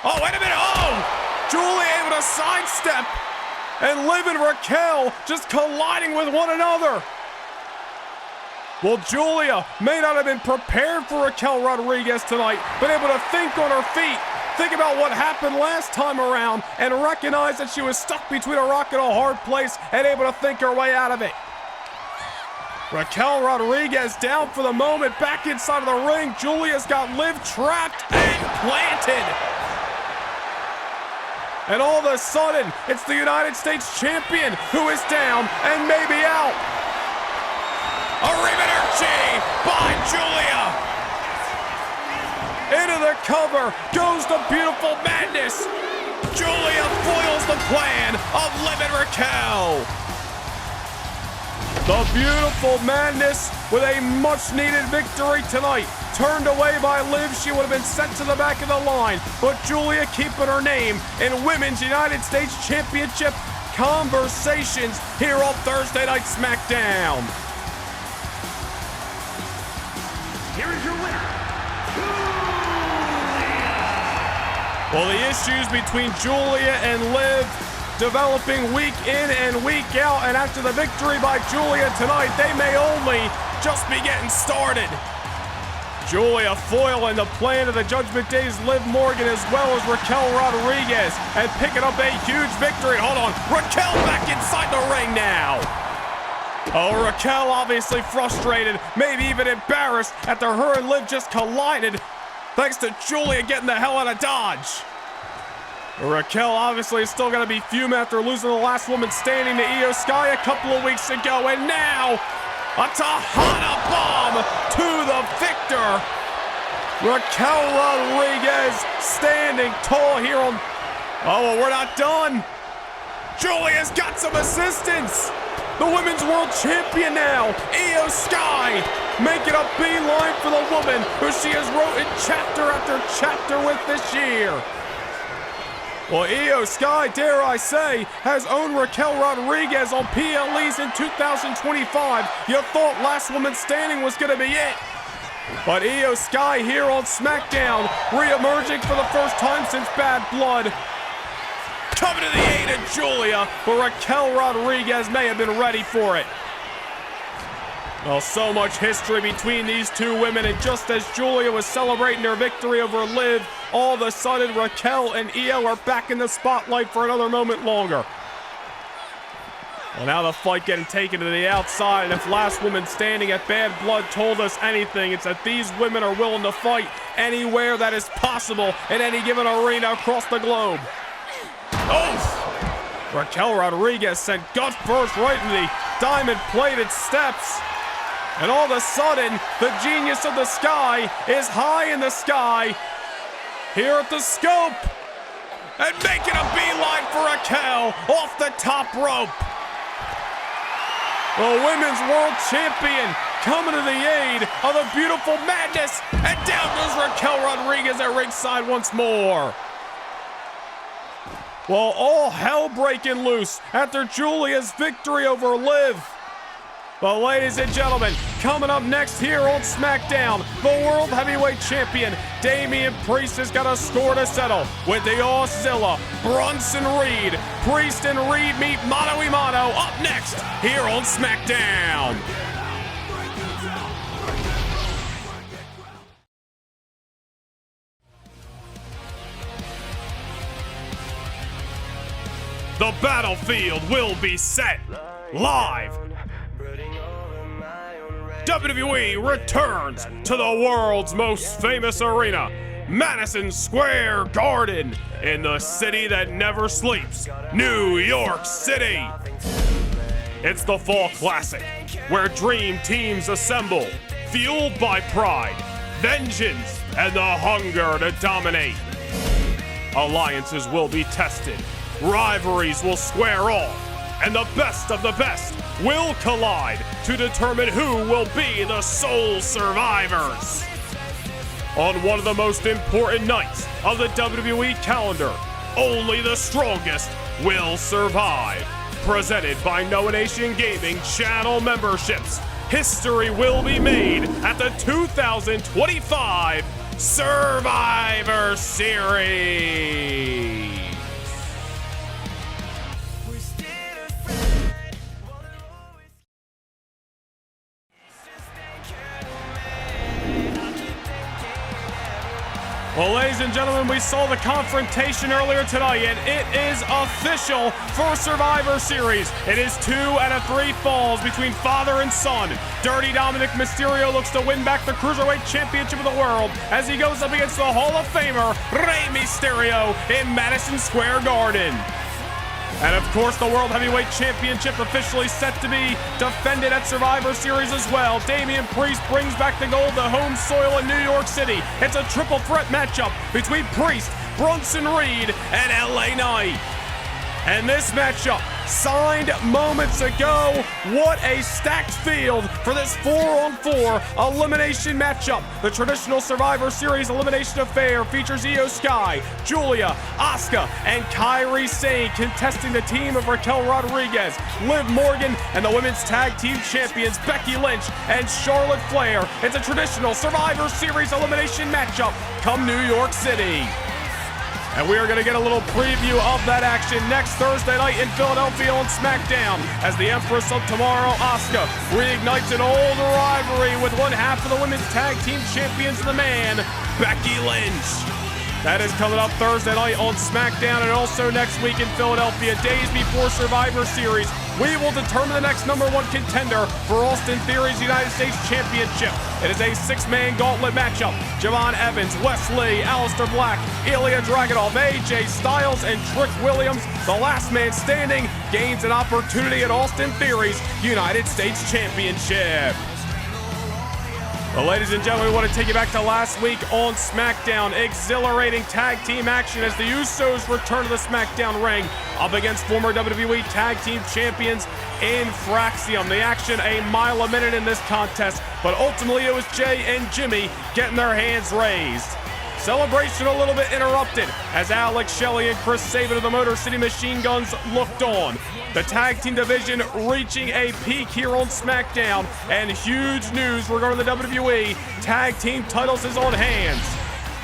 Oh, wait a minute. Oh, Giulia able to sidestep, and Liv and Raquel just colliding with one another. Well, Giulia may not have been prepared for Raquel Rodriguez tonight, but able to think on her feet. Think about what happened last time around and recognize that she was stuck between a rock and a hard place and able to think her way out of it. Raquel Rodriguez down for the moment, back inside of the ring. Giulia's got Liv trapped and planted. And all of a sudden, it's the United States Champion who is down and maybe out. Arrivederci by Giulia. Into the cover goes the beautiful madness. Giulia foils the plan of Liv and Raquel. The beautiful Madness with a much-needed victory tonight. Turned away by Liv, she would have been sent to the back of the line, but Giulia keeping her name in Women's United States Championship conversations here on Thursday Night SmackDown. Here is your winner, Well, the issues between Giulia and Liv developing week in and week out, and after the victory by Giulia tonight, they may only just be getting started. Giulia foiling the plan of the Judgment Day's Liv Morgan as well as Raquel Rodriguez, and picking up a huge victory. Hold on, Raquel back inside the ring now. Oh, Raquel obviously frustrated, maybe even embarrassed after her and Liv just collided, thanks to Giulia getting the hell out of Dodge. Raquel obviously is still going to be fuming after losing the last woman standing to Io Sky a couple of weeks ago, and now a Tejana bomb to the victor. Raquel Rodriguez standing tall here on... Oh, well, we're not done. Giulia's got some assistance. The Women's World Champion now, Io Sky, making a beeline for the woman who she has written chapter after chapter with this year. Well, Io Sky, dare I say, has owned Raquel Rodriguez on PLEs in 2025. You thought Last Woman Standing was going to be it. But Io Sky here on SmackDown, re-emerging for the first time since Bad Blood. Coming to the aid of Giulia, but Raquel Rodriguez may have been ready for it. Well, so much history between these two women, and just as Giulia was celebrating their victory over Liv, all of a sudden Raquel and Io are back in the spotlight for another moment longer. Well, now the fight getting taken to the outside, and if Last Woman Standing at Bad Blood told us anything, it's that these women are willing to fight anywhere that is possible in any given arena across the globe. Oh! Raquel Rodriguez sent gut first right in the diamond-plated steps. And all of a sudden, the genius of the sky is high in the sky here at the scope. And making a beeline for Raquel off the top rope. The Women's World Champion coming to the aid of the beautiful Madness. And down goes Raquel Rodriguez at ringside once more. Well, all hell breaking loose after Giulia's victory over Liv. But ladies and gentlemen, coming up next here on SmackDown, the World Heavyweight Champion, Damian Priest has got a score to settle with the Auszilla, Bronson Reed. Priest and Reed meet mano a mano up next here on SmackDown. The battlefield will be set live. WWE returns to the world's most famous arena, Madison Square Garden, in the city that never sleeps, New York City. It's the Fall Classic, where dream teams assemble, fueled by pride, vengeance, and the hunger to dominate. Alliances will be tested, rivalries will square off, and the best of the best will collide to determine who will be the sole survivors. On one of the most important nights of the WWE calendar, only the strongest will survive. Presented by No Nation Gaming channel memberships, history will be made at the 2025 Survivor Series. Well, ladies and gentlemen, we saw the confrontation earlier tonight, and it is official for Survivor Series. It is 2 out of 3 falls between father and son. Dirty Dominic Mysterio looks to win back the Cruiserweight Championship of the world as he goes up against the Hall of Famer, Rey Mysterio, in Madison Square Garden. And of course, the World Heavyweight Championship officially set to be defended at Survivor Series as well. Damian Priest brings back the gold to home soil in New York City. It's a triple threat matchup between Priest, Bronson Reed and LA Knight. And this matchup, signed moments ago. What a stacked field for this 4-on-4 elimination matchup. The traditional Survivor Series elimination affair features Io Sky, Giulia, Asuka, and Kairi Sane contesting the team of Raquel Rodriguez, Liv Morgan, and the women's tag team champions Becky Lynch and Charlotte Flair. It's a traditional Survivor Series elimination matchup come New York City. And we are going to get a little preview of that action next Thursday night in Philadelphia on SmackDown as the Empress of Tomorrow, Asuka, reignites an old rivalry with one half of the women's tag team champions, the man, Becky Lynch. That is coming up Thursday night on SmackDown and also next week in Philadelphia, days before Survivor Series. We will determine the next #1 contender for Austin Theory's United States Championship. It is a 6-man gauntlet matchup. Javon Evans, Wes Lee, Aleister Black, Ilya Dragunov, AJ Styles, and Trick Williams, the last man standing, gains an opportunity at Austin Theory's United States Championship. Well, ladies and gentlemen, we want to take you back to last week on SmackDown. Exhilarating tag team action as the Usos return to the SmackDown ring up against former WWE Tag Team Champions in Fraxium. The action a mile a minute in this contest, but ultimately it was Jay and Jimmy getting their hands raised. Celebration a little bit interrupted as Alex Shelley and Chris Sabin of the Motor City Machine Guns looked on. The tag team division reaching a peak here on SmackDown, and huge news regarding the WWE tag team titles is on hands.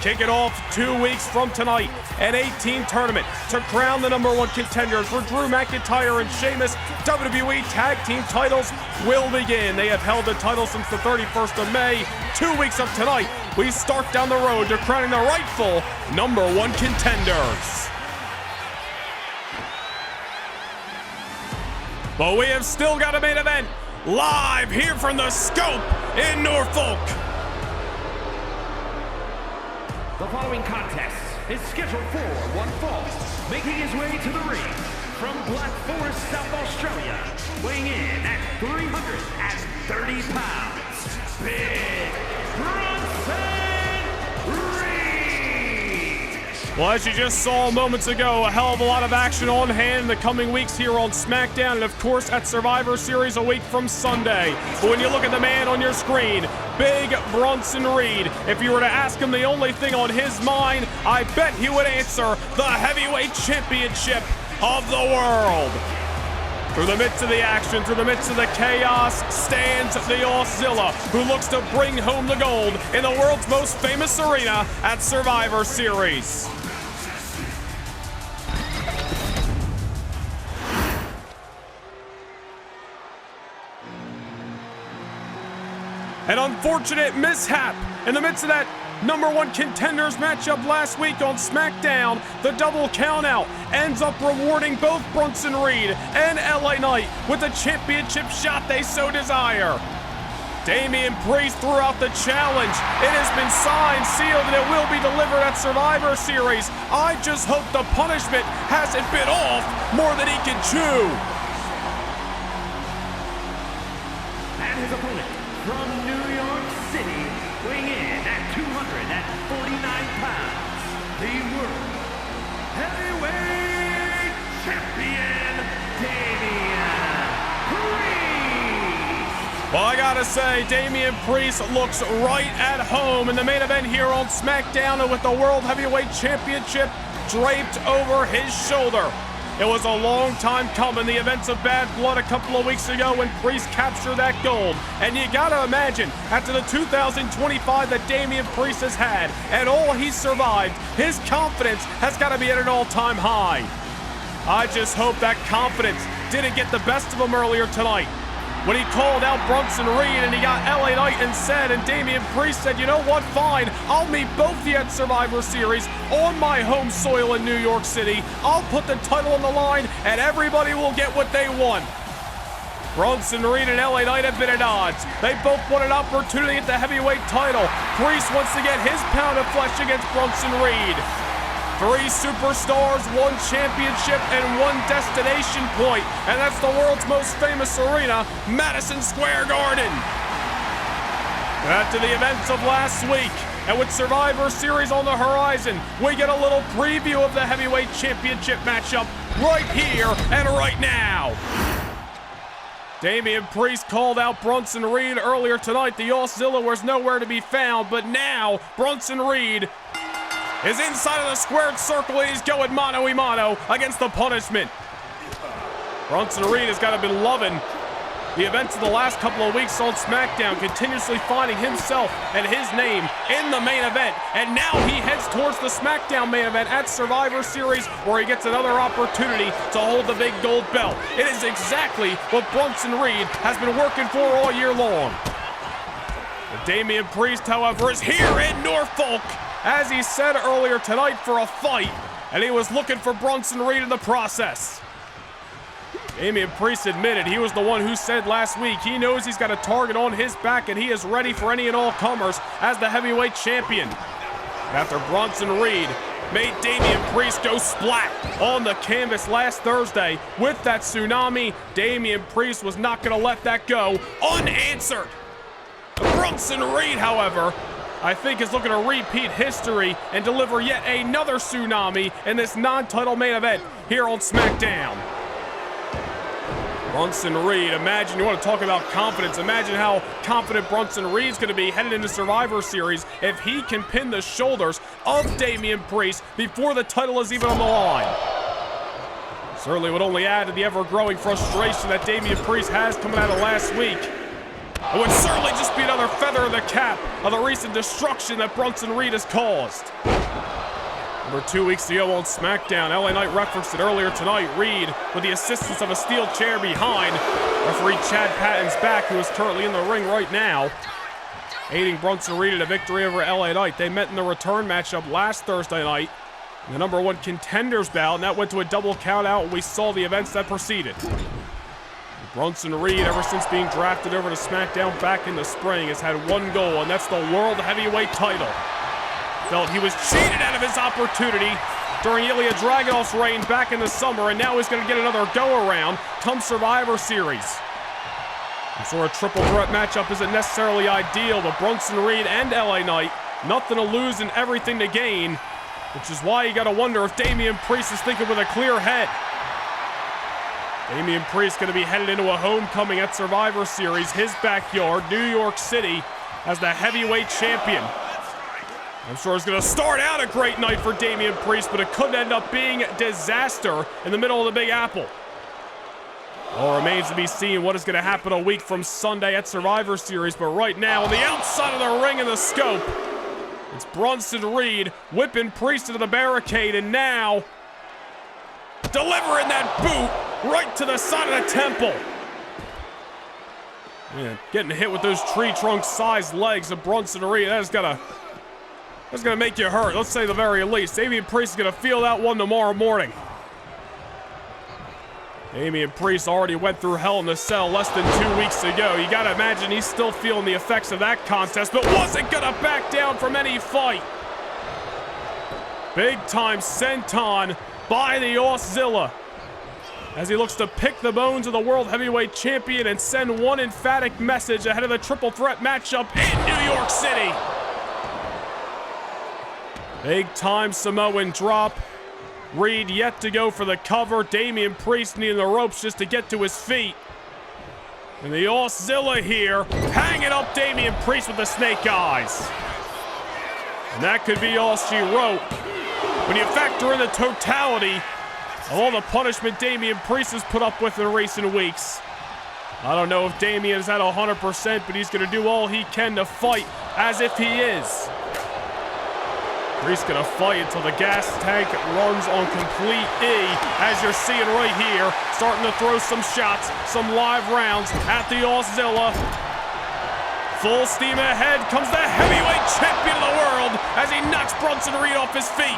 Kick it off 2 weeks from tonight, an 8-team tournament to crown the #1 contenders for Drew McIntyre and Sheamus. WWE tag team titles will begin. They have held the title since the 31st of May. 2 weeks of tonight, we start down the road to crowning the rightful #1 contenders. But we have still got a main event live here from the Scope in Norfolk. The following contest is scheduled for one fall. Making his way to the ring from Black Forest, South Australia, weighing in at 330 pounds, Big Bronson Reed. Well, as you just saw moments ago, a hell of a lot of action on hand in the coming weeks here on SmackDown, and of course at Survivor Series a week from Sunday. But when you look at the man on your screen, Big Bronson Reed, if you were to ask him the only thing on his mind, I bet he would answer the heavyweight championship of the world. Through the midst of the action, through the midst of the chaos, stands the Auszilla, who looks to bring home the gold in the world's most famous arena at Survivor Series. An unfortunate mishap in the midst of that #1 contenders matchup last week on SmackDown. The double countout ends up rewarding both Bronson Reed and LA Knight with the championship shot they so desire. Damian Priest threw out the challenge. It has been signed, sealed, and it will be delivered at Survivor Series. I just hope the punishment hasn't bit off more than he can chew. And his opponent from New York City, weighing in at 249 pounds, the World Heavyweight Champion, Damian Priest. Well, I gotta say, Damian Priest looks right at home in the main event here on SmackDown, and with the World Heavyweight Championship draped over his shoulder. It was a long time coming, the events of Bad Blood a couple of weeks ago when Priest captured that gold. And you gotta imagine, after the 2025 that Damian Priest has had, and all he's survived, his confidence has gotta be at an all-time high. I just hope that confidence didn't get the best of him earlier tonight, when he called out Bronson Reed and he got LA Knight and Damian Priest said, you know what, fine, I'll meet both of you at Survivor Series on my home soil in New York City. I'll put the title on the line and everybody will get what they want. Bronson Reed and LA Knight have been at odds. They both want an opportunity at the heavyweight title. Priest wants to get his pound of flesh against Bronson Reed. 3 superstars, 1 championship, and 1 destination point, and that's the world's most famous arena, Madison Square Garden. After the events of last week, And with Survivor Series on the horizon, we get a little preview of the Heavyweight Championship matchup right here and right now. Damian Priest called out Bronson Reed earlier tonight. The Auszilla was nowhere to be found, but now Bronson Reed is inside of the squared circle and he's going mano-a-mano against the Punishment. Bronson Reed has got to be loving the events of the last couple of weeks on SmackDown, continuously finding himself and his name in the main event. And now he heads towards the SmackDown main event at Survivor Series, where he gets another opportunity to hold the big gold belt. It is exactly what Bronson Reed has been working for all year long. But Damian Priest, however, is here in Norfolk, as he said earlier tonight, for a fight, and he was looking for Bronson Reed in the process. Damian Priest admitted he was the one who said last week he knows he's got a target on his back and he is ready for any and all comers as the heavyweight champion. After Bronson Reed made Damian Priest go splat on the canvas last Thursday with that tsunami, Damian Priest was not going to let that go unanswered. Bronson Reed, however, I think is looking to repeat history and deliver yet another tsunami in this non-title main event here on SmackDown. Bronson Reed, imagine, you want to talk about confidence, imagine how confident Bronson Reed's going to be headed into Survivor Series if he can pin the shoulders of Damian Priest before the title is even on the line. Certainly would only add to the ever-growing frustration that Damian Priest has coming out of last week. It would certainly just be another feather in the cap of the recent destruction that Bronson Reed has caused. Over 2 weeks ago on SmackDown, LA Knight referenced it earlier tonight. Reed, with the assistance of a steel chair behind referee Chad Patton's back, who is currently in the ring right now, aiding Bronson Reed in a victory over LA Knight. They met in the return matchup last Thursday night, in the #1 contenders bout, and that went to a double count out, and we saw the events that preceded. Bronson Reed, ever since being drafted over to SmackDown back in the spring, has had one goal, and that's the World Heavyweight title. Felt he was cheated out of his opportunity during Ilya Dragunov's reign back in the summer, and now he's going to get another go-around come Survivor Series. And so a triple threat matchup isn't necessarily ideal, but Bronson Reed and LA Knight, nothing to lose and everything to gain, which is why you got to wonder if Damian Priest is thinking with a clear head. Damian Priest going to be headed into a homecoming at Survivor Series, his backyard, New York City, as the heavyweight champion. I'm sure it's going to start out a great night for Damian Priest, but it could end up being disaster in the middle of the Big Apple. All remains to be seen what is going to happen a week from Sunday at Survivor Series, but right now on the outside of the ring in the scope, it's Bronson Reed whipping Priest into the barricade, and now delivering that boot right to the side of the temple. Yeah, getting hit with those tree trunk-sized legs of Bronson Reed, that's gonna make you hurt, let's say the very least. Damian Priest is gonna feel that one tomorrow morning. Damian Priest already went through Hell in a Cell less than 2 weeks ago. You gotta imagine he's still feeling the effects of that contest, but wasn't gonna back down from any fight. Big time senton by the Auszilla as he looks to pick the bones of the World Heavyweight Champion and send one emphatic message ahead of the triple threat matchup in New York City. Big time Samoan drop. Reed yet to go for the cover. Damian Priest needing the ropes just to get to his feet. And the Auszilla here, hanging up Damian Priest with the snake eyes. And that could be all she wrote. When you factor in the totality of all the punishment Damian Priest has put up with in recent weeks, I don't know if Damian is at 100%, but he's going to do all he can to fight as if he is. Priest gonna fight until the gas tank runs on complete E, as you're seeing right here, starting to throw some shots, some live rounds at the Auszilla. Full steam ahead comes the heavyweight champion of the world as he knocks Bronson Reed off his feet.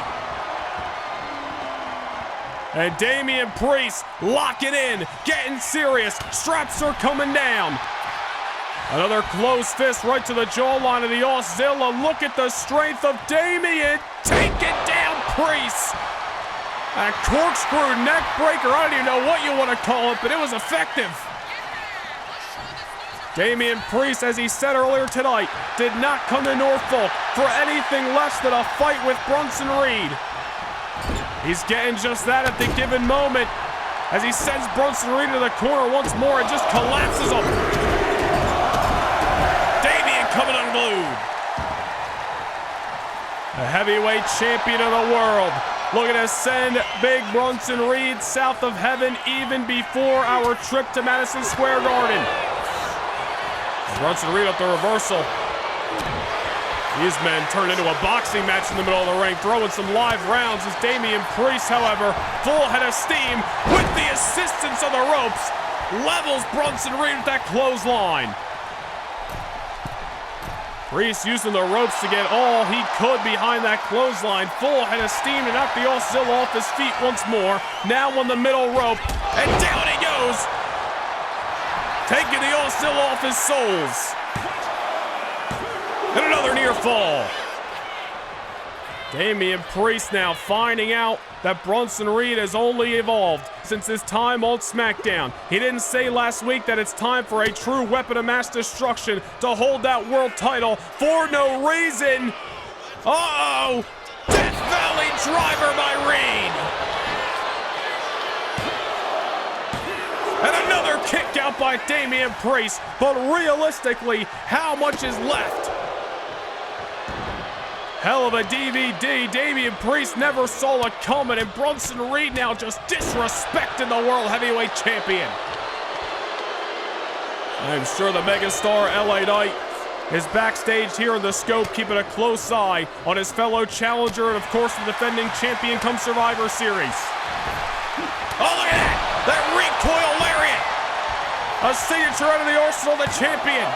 And Damian Priest locking in, getting serious, straps are coming down. Another closed fist right to the jawline of the Auszilla. Look at the strength of Damian. Take it down, Priest. A corkscrew neck breaker. I don't even know what you want to call it, but it was effective. Damian Priest, as he said earlier tonight, did not come to Norfolk for anything less than a fight with Bronson Reed. He's getting just that at the given moment as he sends Bronson Reed to the corner once more and just collapses him. Damian coming unglued. The heavyweight champion of the world looking to send big Bronson Reed south of heaven even before our trip to Madison Square Garden. Bronson Reed up the reversal. These men turned into a boxing match in the middle of the ring, throwing some live rounds as Damian Priest, however, full head of steam with the assistance of the ropes, levels Bronson Reed with that clothesline. Priest using the ropes to get all he could behind that clothesline, full head of steam to knock the Auszilla off his feet once more. Now on the middle rope, and down he goes, taking the Auszilla off his soles. And another near fall. Damian Priest now finding out that Bronson Reed has only evolved since his time on SmackDown. He didn't say last week that it's time for a true weapon of mass destruction to hold that world title for no reason. Uh-oh! Death Valley driver by Reed. And another kick out by Damian Priest. But realistically, how much is left? Hell of a DVD. Damian Priest never saw it coming, and Bronson Reed now just disrespecting the World Heavyweight Champion. I'm sure the megastar LA Knight is backstage here in the scope, keeping a close eye on his fellow challenger and, of course, the defending champion come Survivor Series. Oh, look at that! That recoil lariat! A signature out of the arsenal of the champion.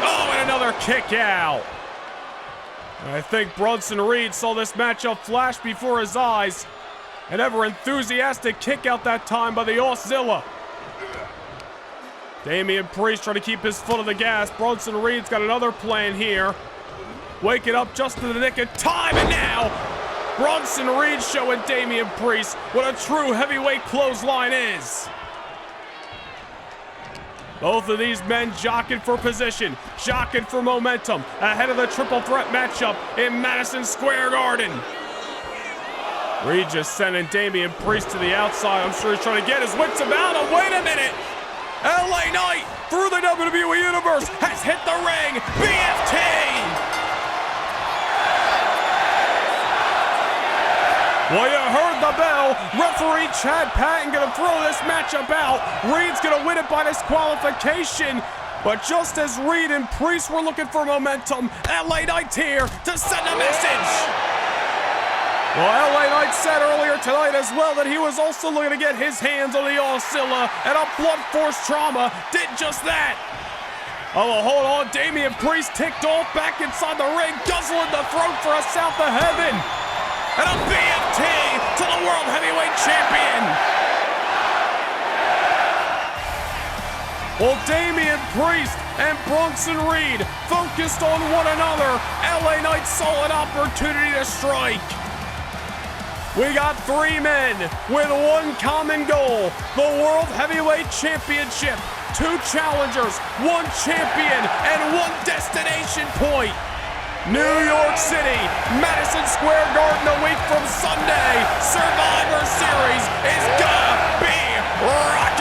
Oh, and another kick out. I think Bronson Reed saw this matchup flash before his eyes. An ever-enthusiastic kick out that time by the Auszilla. Damian Priest trying to keep his foot on the gas. Bronson Reed's got another plan here. Waking up just in the nick of time, and now Bronson Reed showing Damian Priest what a true heavyweight clothesline is. Both of these men jockeying for position, jockeying for momentum, ahead of the triple threat matchup in Madison Square Garden. Reed just sending Damian Priest to the outside. I'm sure he's trying to get his wits about him. Wait a minute. LA Knight through the WWE Universe has hit the ring. BFT. Well, you heard the bell. Referee Chad Patton gonna throw this matchup out. Reed's gonna win it by disqualification. But just as Reed and Priest were looking for momentum, LA Knight's here to send a message. Well, LA Knight said earlier tonight as well that he was also looking to get his hands on the Auszilla, and a blunt force trauma did just that. Oh, well, hold on. Damian Priest ticked off back inside the ring, guzzling the throat for a south of heaven. And a BFT to the World Heavyweight Champion. Well, Damian Priest and Bronson Reed focused on one another. LA Knight saw an opportunity to strike. We got three men with one common goal, the World Heavyweight Championship. Two challengers, one champion, and one destination point. New York City, Madison Square Garden a week from Sunday. Survivor Series is gonna be rocking.